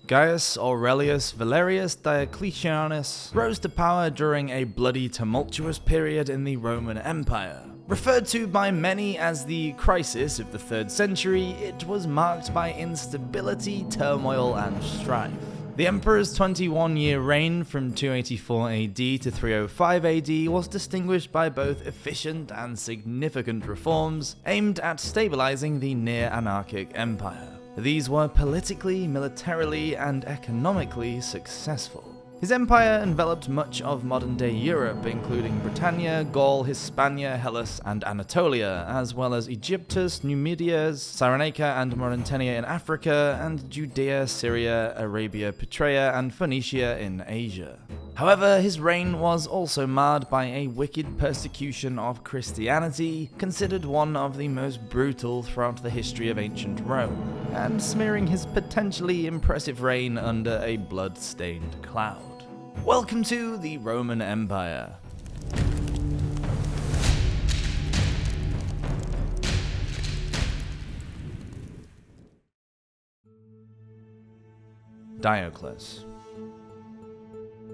Gaius Aurelius Valerius Diocletianus rose to power during a bloody tumultuous period in the Roman Empire. Referred to by many as the crisis of the 3rd century, it was marked by instability, turmoil, and strife. The emperor's 21-year reign from 284 AD to 305 AD was distinguished by both efficient and significant reforms aimed at stabilising the near-anarchic empire. These were politically, militarily, and economically successful. His empire enveloped much of modern-day Europe, including Britannia, Gaul, Hispania, Hellas, and Anatolia, as well as Aegyptus, Numidia, Cyrenaica and Mauretania in Africa, and Judea, Syria, Arabia, Petraea and Phoenicia in Asia. However, his reign was also marred by a wicked persecution of Christianity, considered one of the most brutal throughout the history of ancient Rome, and smearing his potentially impressive reign under a blood-stained cloud. Welcome to the Roman Empire. Diocles.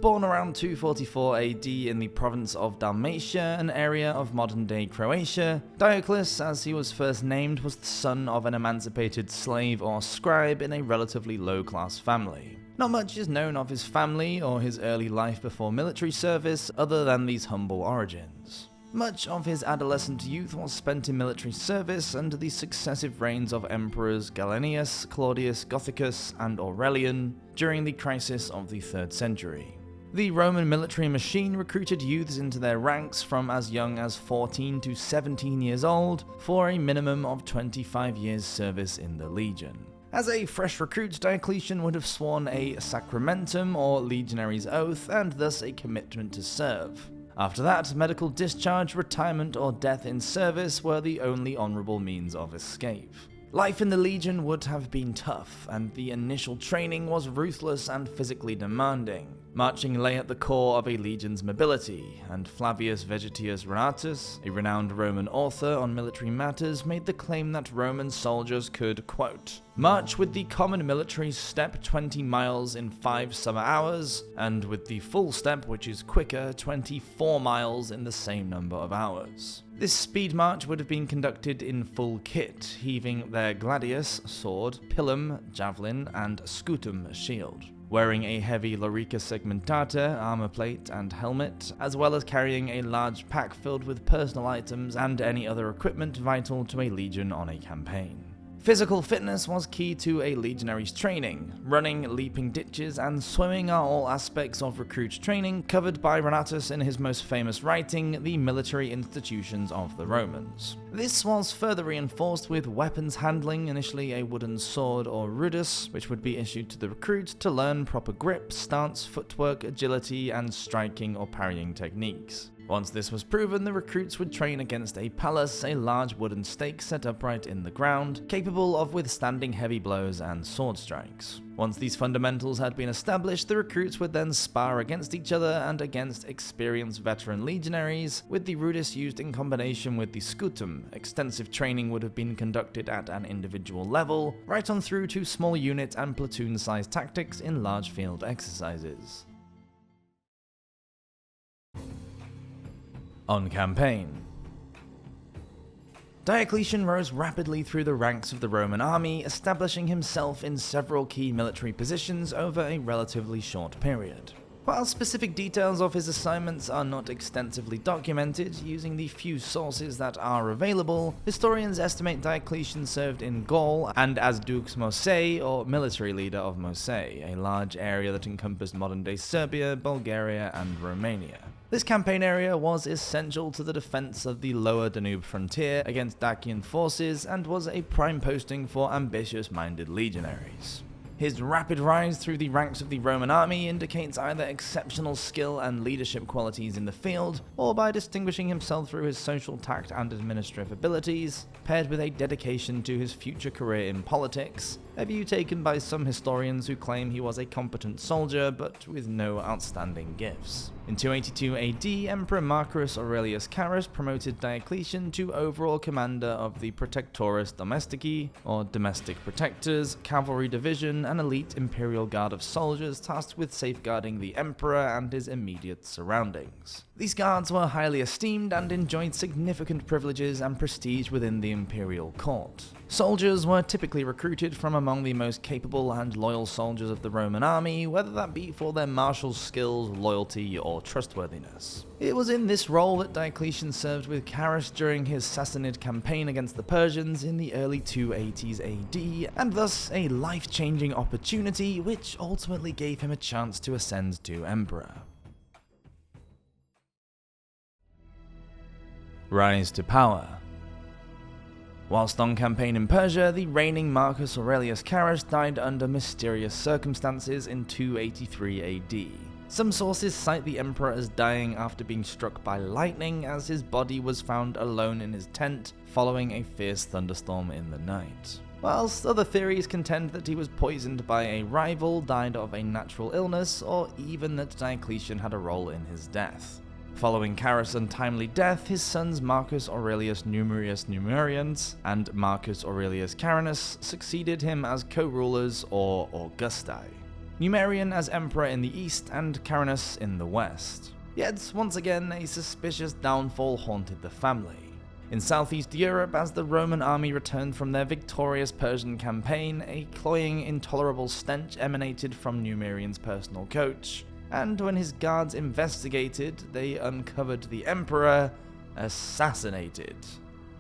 Born around 244 AD in the province of Dalmatia, an area of modern-day Croatia, Diocles, as he was first named, was the son of an emancipated slave or scribe in a relatively low-class family. Not much is known of his family or his early life before military service other than these humble origins. Much of his adolescent youth was spent in military service under the successive reigns of emperors Gallienus, Claudius, Gothicus, and Aurelian during the crisis of the 3rd century. The Roman military machine recruited youths into their ranks from as young as 14 to 17 years old for a minimum of 25 years service in the legion. As a fresh recruit, Diocletian would have sworn a sacramentum or legionary's oath and thus a commitment to serve. After that, medical discharge, retirement, or death in service were the only honourable means of escape. Life in the legion would have been tough, and the initial training was ruthless and physically demanding. Marching lay at the core of a legion's mobility, and Flavius Vegetius Renatus, a renowned Roman author on military matters, made the claim that Roman soldiers could, quote, march with the common military step 20 miles in 5 summer hours, and with the full step, which is quicker, 24 miles in the same number of hours. This speed march would have been conducted in full kit, heaving their gladius, sword, pilum, javelin, and scutum, shield, wearing a heavy lorica segmentata, armor plate, and helmet, as well as carrying a large pack filled with personal items and any other equipment vital to a legion on a campaign. Physical fitness was key to a legionary's training. Running, leaping ditches, and swimming are all aspects of recruit training covered by Renatus in his most famous writing, The Military Institutions of the Romans. This was further reinforced with weapons handling, initially a wooden sword or rudus, which would be issued to the recruit to learn proper grip, stance, footwork, agility, and striking or parrying techniques. Once this was proven, the recruits would train against a pallus, a large wooden stake set upright in the ground, capable of withstanding heavy blows and sword strikes. Once these fundamentals had been established, the recruits would then spar against each other and against experienced veteran legionaries, with the rudis used in combination with the scutum. Extensive training would have been conducted at an individual level, right on through to small unit and platoon-sized tactics in large field exercises. On campaign. Diocletian rose rapidly through the ranks of the Roman army, establishing himself in several key military positions over a relatively short period. While specific details of his assignments are not extensively documented, using the few sources that are available, historians estimate Diocletian served in Gaul and as Dux Mosae, or military leader of Mosae, a large area that encompassed modern-day Serbia, Bulgaria, and Romania. This campaign area was essential to the defense of the lower Danube frontier against Dacian forces and was a prime posting for ambitious-minded legionaries. His rapid rise through the ranks of the Roman army indicates either exceptional skill and leadership qualities in the field, or by distinguishing himself through his social tact and administrative abilities, paired with a dedication to his future career in politics, a view taken by some historians who claim he was a competent soldier but with no outstanding gifts. In 282 AD, Emperor Marcus Aurelius Carus promoted Diocletian to overall commander of the Protectores Domestici, or domestic protectors, cavalry division, an elite imperial guard of soldiers tasked with safeguarding the emperor and his immediate surroundings. These guards were highly esteemed and enjoyed significant privileges and prestige within the imperial court. Soldiers were typically recruited from among the most capable and loyal soldiers of the Roman army, whether that be for their martial skills, loyalty, or trustworthiness. It was in this role that Diocletian served with Carus during his Sassanid campaign against the Persians in the early 280s AD, and thus a life-changing opportunity which ultimately gave him a chance to ascend to emperor. Rise to power. Whilst on campaign in Persia, the reigning Marcus Aurelius Carus died under mysterious circumstances in 283 AD. Some sources cite the emperor as dying after being struck by lightning, as his body was found alone in his tent following a fierce thunderstorm in the night. Whilst other theories contend that he was poisoned by a rival, died of a natural illness, or even that Diocletian had a role in his death. Following Carus' untimely death, his sons Marcus Aurelius Numerius Numerians and Marcus Aurelius Carinus succeeded him as co-rulers, or Augusti. Numerian as emperor in the east and Carinus in the west. Yet, once again, a suspicious downfall haunted the family. In southeast Europe, as the Roman army returned from their victorious Persian campaign, a cloying, intolerable stench emanated from Numerian's personal coach, and when his guards investigated, they uncovered the emperor assassinated.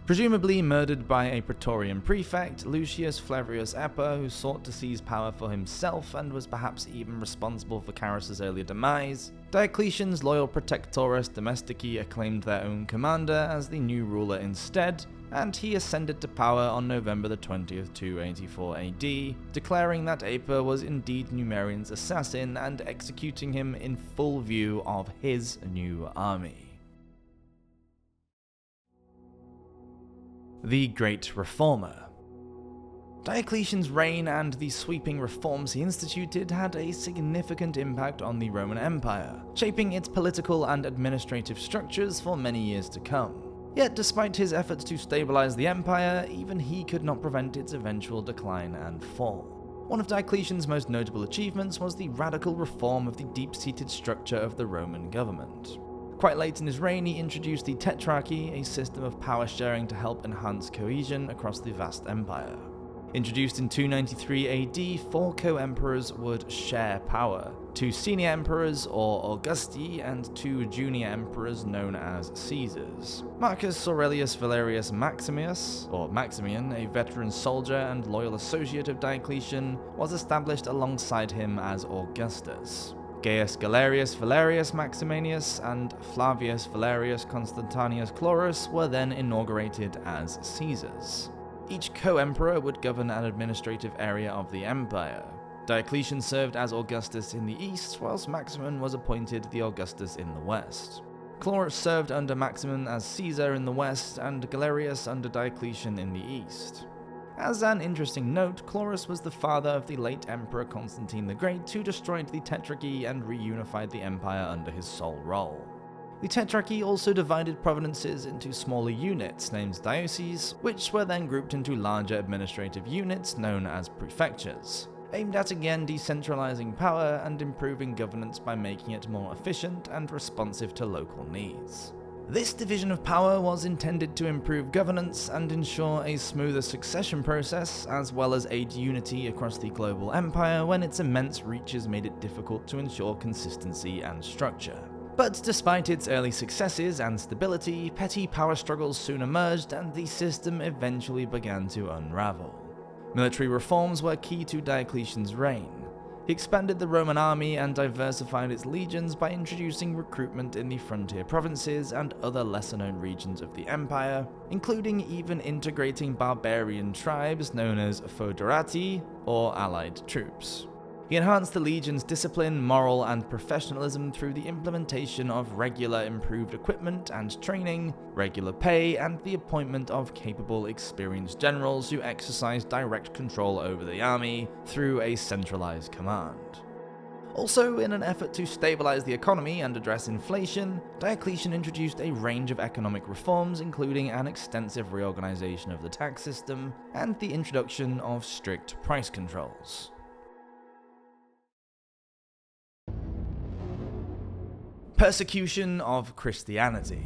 Presumably murdered by a Praetorian prefect, Lucius Flavrius Eppa, who sought to seize power for himself and was perhaps even responsible for Carus' earlier demise, Diocletian's loyal Protectores Domestici acclaimed their own commander as the new ruler instead, and he ascended to power on November the 20th, 284 AD, declaring that Eppa was indeed Numerian's assassin and executing him in full view of his new army. The Great Reformer. Diocletian's reign and the sweeping reforms he instituted had a significant impact on the Roman Empire, shaping its political and administrative structures for many years to come. Yet despite his efforts to stabilize the empire, even he could not prevent its eventual decline and fall. One of Diocletian's most notable achievements was the radical reform of the deep-seated structure of the Roman government. Quite late in his reign, he introduced the Tetrarchy, a system of power sharing to help enhance cohesion across the vast empire. Introduced in 293 AD, 4 co-emperors would share power: 2 senior emperors, or Augusti, and 2 junior emperors known as Caesars. Marcus Aurelius Valerius Maximus, or Maximian, a veteran soldier and loyal associate of Diocletian, was established alongside him as Augustus. Gaius Galerius Valerius Maximianus and Flavius Valerius Constantius Chlorus were then inaugurated as Caesars. Each co-emperor would govern an administrative area of the empire. Diocletian served as Augustus in the east, whilst Maximin was appointed the Augustus in the west. Chlorus served under Maximin as Caesar in the west, and Galerius under Diocletian in the east. As an interesting note, Chlorus was the father of the late Emperor Constantine the Great, who destroyed the Tetrarchy and reunified the empire under his sole role. The Tetrarchy also divided provinces into smaller units named dioceses, which were then grouped into larger administrative units known as prefectures, aimed at again decentralizing power and improving governance by making it more efficient and responsive to local needs. This division of power was intended to improve governance and ensure a smoother succession process, as well as aid unity across the global empire when its immense reaches made it difficult to ensure consistency and structure. But despite its early successes and stability, petty power struggles soon emerged and the system eventually began to unravel. Military reforms were key to Diocletian's reign. He expanded the Roman army and diversified its legions by introducing recruitment in the frontier provinces and other lesser-known regions of the empire, including even integrating barbarian tribes known as foederati, or allied troops. He enhanced the legion's discipline, moral, and professionalism through the implementation of regular improved equipment and training, regular pay, and the appointment of capable, experienced generals who exercised direct control over the army through a centralized command. Also, in an effort to stabilize the economy and address inflation, Diocletian introduced a range of economic reforms, including an extensive reorganization of the tax system and the introduction of strict price controls. Persecution of Christianity.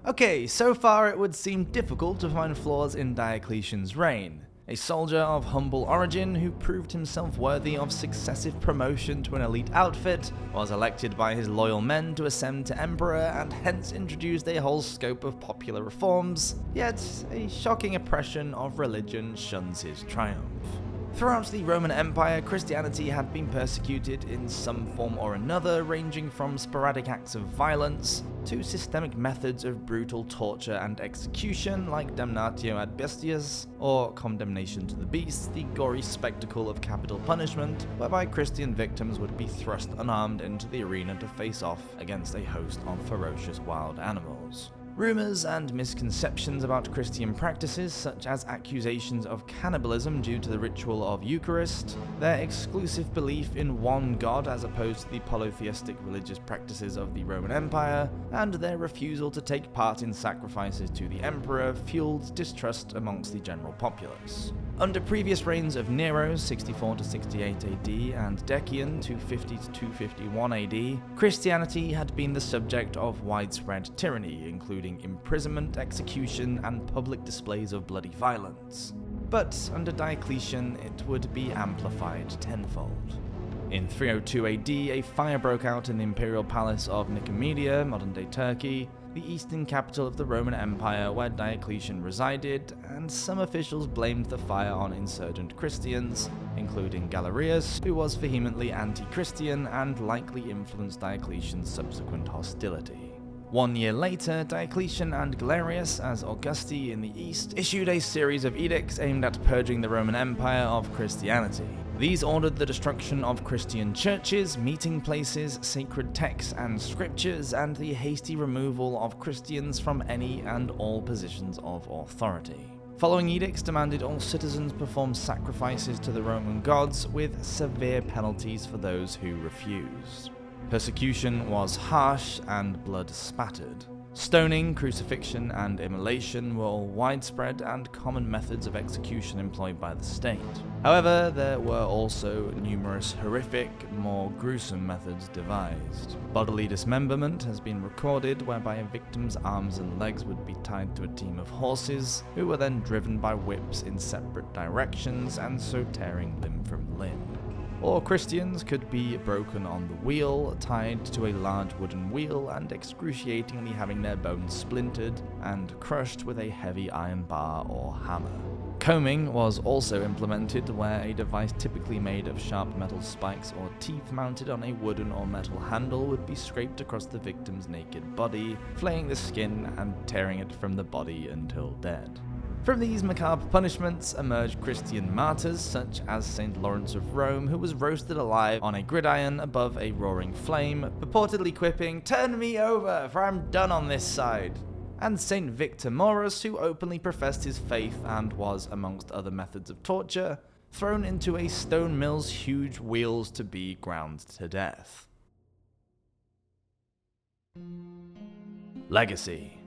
Okay, so far it would seem difficult to find flaws in Diocletian's reign. A soldier of humble origin who proved himself worthy of successive promotion to an elite outfit, was elected by his loyal men to ascend to emperor and hence introduced a whole scope of popular reforms, yet a shocking oppression of religion shuns his triumph. Throughout the Roman Empire, Christianity had been persecuted in some form or another, ranging from sporadic acts of violence to systemic methods of brutal torture and execution like damnatio ad bestias, or condemnation to the beast, the gory spectacle of capital punishment, whereby Christian victims would be thrust unarmed into the arena to face off against a host of ferocious wild animals. Rumors and misconceptions about Christian practices, such as accusations of cannibalism due to the ritual of Eucharist, their exclusive belief in one god as opposed to the polytheistic religious practices of the Roman Empire, and their refusal to take part in sacrifices to the emperor fueled distrust amongst the general populace. Under previous reigns of Nero 64 to 68 AD and Decian 250 to 251 AD, Christianity had been the subject of widespread tyranny, including imprisonment, execution, and public displays of bloody violence. But under Diocletian, it would be amplified tenfold. In 302 AD, a fire broke out in the imperial palace of Numidia, modern-day Turkey, the eastern capital of the Roman Empire where Diocletian resided, and some officials blamed the fire on insurgent Christians, including Galerius, who was vehemently anti-Christian and likely influenced Diocletian's subsequent hostility. 1 year later, Diocletian and Galerius, as Augusti in the east, issued a series of edicts aimed at purging the Roman Empire of Christianity. These ordered the destruction of Christian churches, meeting places, sacred texts and scriptures, and the hasty removal of Christians from any and all positions of authority. Following edicts demanded all citizens perform sacrifices to the Roman gods, with severe penalties for those who refused. Persecution was harsh and blood spattered. Stoning, crucifixion, and immolation were all widespread and common methods of execution employed by the state. However, there were also numerous horrific, more gruesome methods devised. Bodily dismemberment has been recorded, whereby a victim's arms and legs would be tied to a team of horses, who were then driven by whips in separate directions, and so tearing limb from limb. Or Christians could be broken on the wheel, tied to a large wooden wheel, and excruciatingly having their bones splintered and crushed with a heavy iron bar or hammer. Combing was also implemented, where a device typically made of sharp metal spikes or teeth mounted on a wooden or metal handle would be scraped across the victim's naked body, flaying the skin and tearing it from the body until dead. From these macabre punishments emerged Christian martyrs such as St. Lawrence of Rome, who was roasted alive on a gridiron above a roaring flame, purportedly quipping, "Turn me over, for I'm done on this side." And St. Victor Maurus, who openly professed his faith and was, amongst other methods of torture, thrown into a stone mill's huge wheels to be ground to death. Legacy.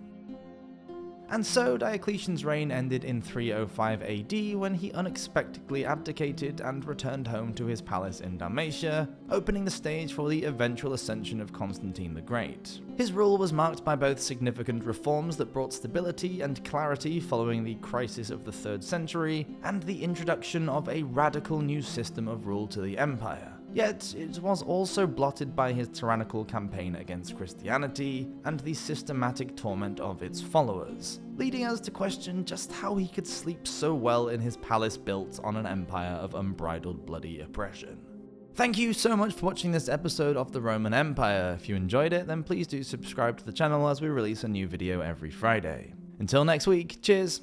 And so Diocletian's reign ended in 305 AD when he unexpectedly abdicated and returned home to his palace in Dalmatia, opening the stage for the eventual ascension of Constantine the Great. His rule was marked by both significant reforms that brought stability and clarity following the crisis of the 3rd century, and the introduction of a radical new system of rule to the empire. Yet, it was also blotted by his tyrannical campaign against Christianity and the systematic torment of its followers, leading us to question just how he could sleep so well in his palace built on an empire of unbridled bloody oppression. Thank you so much for watching this episode of the Roman Empire. If you enjoyed it, then please do subscribe to the channel as we release a new video every Friday. Until next week, cheers!